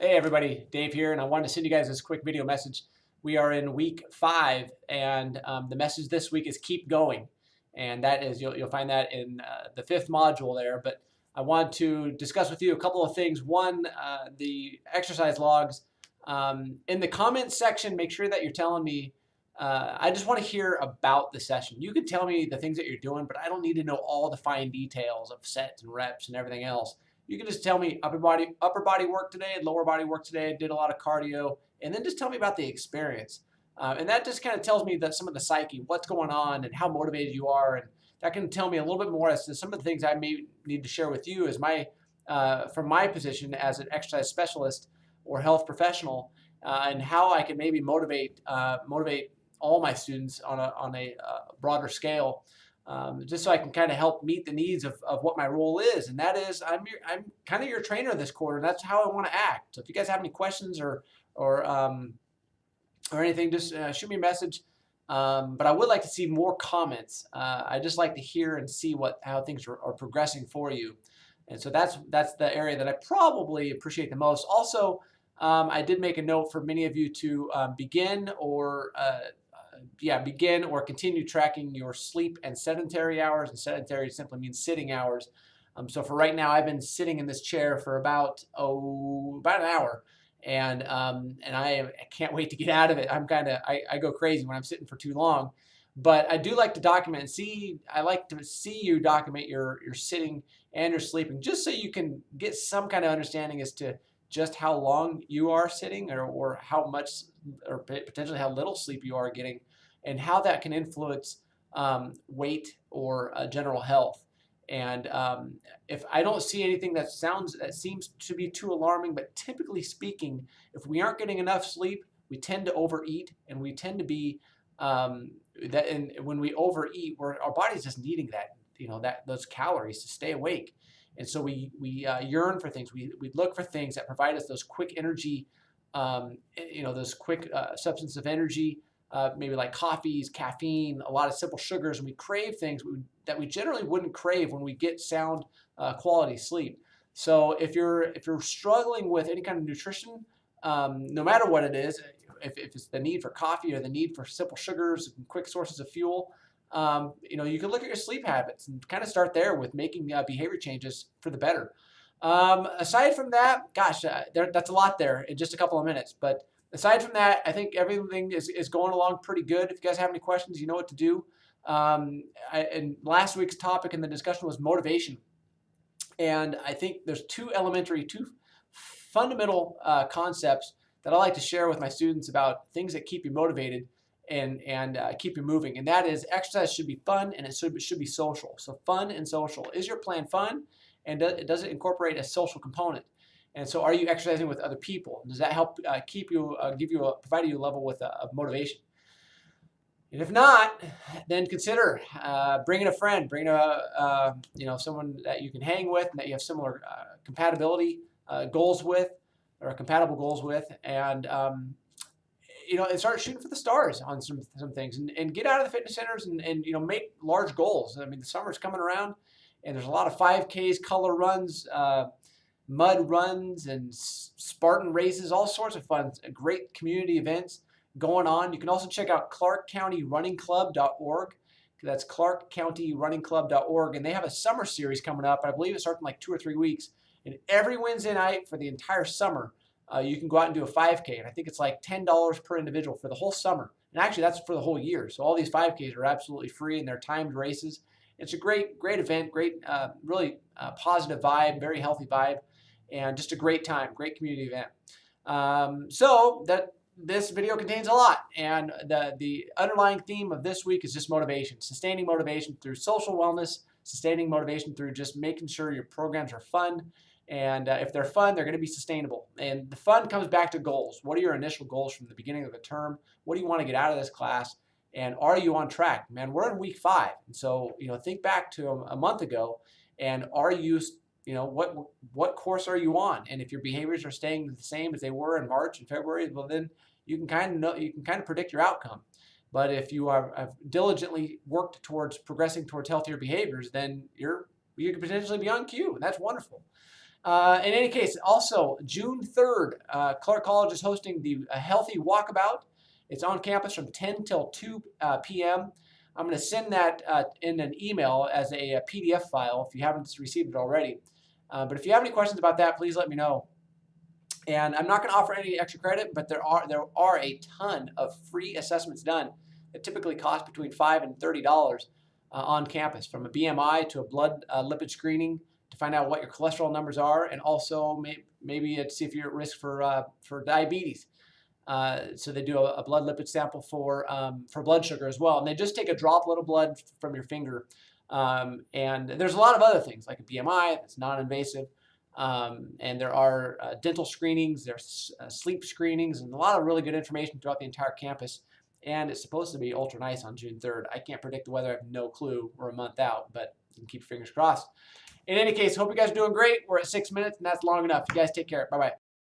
Hey everybody, Dave here, and I wanted to send you guys this quick video message. We are in week 5, and the message this week is keep going, and that is you'll find that in the 5th module there. But I want to discuss with you a couple of things. One, the exercise logs. In the comments section, make sure that you're telling me. I just want to hear about the session. You can tell me the things that you're doing, but I don't need to know all the fine details of sets and reps and everything else. You can just tell me upper body work today, lower body work today, did a lot of cardio, and then just tell me about the experience. And that just kind of tells me that some of the psyche, what's going on and how motivated you are. And that can tell me a little bit more as to some of the things I may need to share with you as from my position as an exercise specialist or health professional, and how I can maybe motivate all my students on a broader scale, just so I can kind of help meet the needs of what my role is. And that is, I'm kind of your trainer this quarter, and that's how I want to act. So if you guys have any questions or anything, just shoot me a message. But I would like to see more comments. I just like to hear and see how things are progressing for you. And so that's the area that I probably appreciate the most. Also, I did make a note for many of you to begin or continue tracking your sleep and sedentary hours. And sedentary simply means sitting hours. So for right now, I've been sitting in this chair for about an hour, and I can't wait to get out of it. I go crazy when I'm sitting for too long, but I do like to document and see. I like to see you document your sitting and your sleeping, just so you can get some kind of understanding as to just how long you are sitting, or how much, or potentially how little sleep you are getting, and how that can influence weight or general health. And if I don't see anything that seems to be too alarming, but typically speaking, if we aren't getting enough sleep, we tend to overeat, and we tend to be and when we overeat, our body's just needing those calories to stay awake. And so we yearn for things. We look for things that provide us those quick energy, those quick substance of energy, maybe like coffees, caffeine, a lot of simple sugars, and we crave things that we generally wouldn't crave when we get sound quality sleep. So if you're struggling with any kind of nutrition, no matter what it is, if it's the need for coffee or the need for simple sugars and quick sources of fuel, you can look at your sleep habits and kind of start there with making behavior changes for the better. Aside from that, gosh, that's a lot there in just a couple of minutes. But aside from that, I think everything is going along pretty good. If you guys have any questions, you know what to do. And last week's topic in the discussion was motivation. And I think there's two fundamental concepts that I like to share with my students about things that keep you motivated and keep you moving. And that is, exercise should be fun, and it should be social. So fun and social. Is your plan fun? And does it incorporate a social component? And so are you exercising with other people? Does that help provide you a level of motivation? And if not, then consider bringing a friend, someone that you can hang with and that you have similar compatibility goals with, or compatible goals with, and start shooting for the stars on some things, and get out of the fitness centers and make large goals. I mean, the summer's coming around, and there's a lot of 5Ks, color runs, mud runs, and Spartan races, all sorts of fun, great community events going on. You can also check out clarkcountyrunningclub.org. That's clarkcountyrunningclub.org, and they have a summer series coming up. I believe it starts in like 2 or 3 weeks, and every Wednesday night for the entire summer, you can go out and do a 5K, and I think it's like $10 per individual for the whole summer. And actually, that's for the whole year. So all these 5Ks are absolutely free, and they're timed races. It's a great event, great, really positive vibe, very healthy vibe, and just a great time, great community event. So this video contains a lot, and the underlying theme of this week is just motivation, sustaining motivation through social wellness, sustaining motivation through just making sure your programs are fun. And if they're fun, they're going to be sustainable. And the fun comes back to goals. What are your initial goals from the beginning of the term? What do you want to get out of this class? And are you on track? Man, we're in week 5. And so, think back to a month ago, and are you, what course are you on? And if your behaviors are staying the same as they were in March and February, well, then you can kind of predict your outcome. But if you have diligently worked towards progressing towards healthier behaviors, then you could potentially be on cue, and that's wonderful. In any case, also June 3rd, Clark College is hosting the Healthy Walkabout. It's on campus from 10 till 2 p.m. I'm going to send that in an email as a PDF file if you haven't received it already. But if you have any questions about that, please let me know. And I'm not going to offer any extra credit, but there are a ton of free assessments done that typically cost between $5 and $30 on campus, from a BMI to a blood lipid screening to find out what your cholesterol numbers are, and also maybe to see if you're at risk for diabetes. So they do a blood lipid sample for blood sugar as well, and they just take a droplet of blood from your finger. And there's a lot of other things like a BMI that's non-invasive. And there are dental screenings, there's sleep screenings, and a lot of really good information throughout the entire campus. And it's supposed to be ultra nice on June 3rd. I can't predict the weather. I have no clue. We're a month out, but you can keep your fingers crossed. In any case, hope you guys are doing great. We're at 6 minutes, and that's long enough. You guys take care. Bye-bye.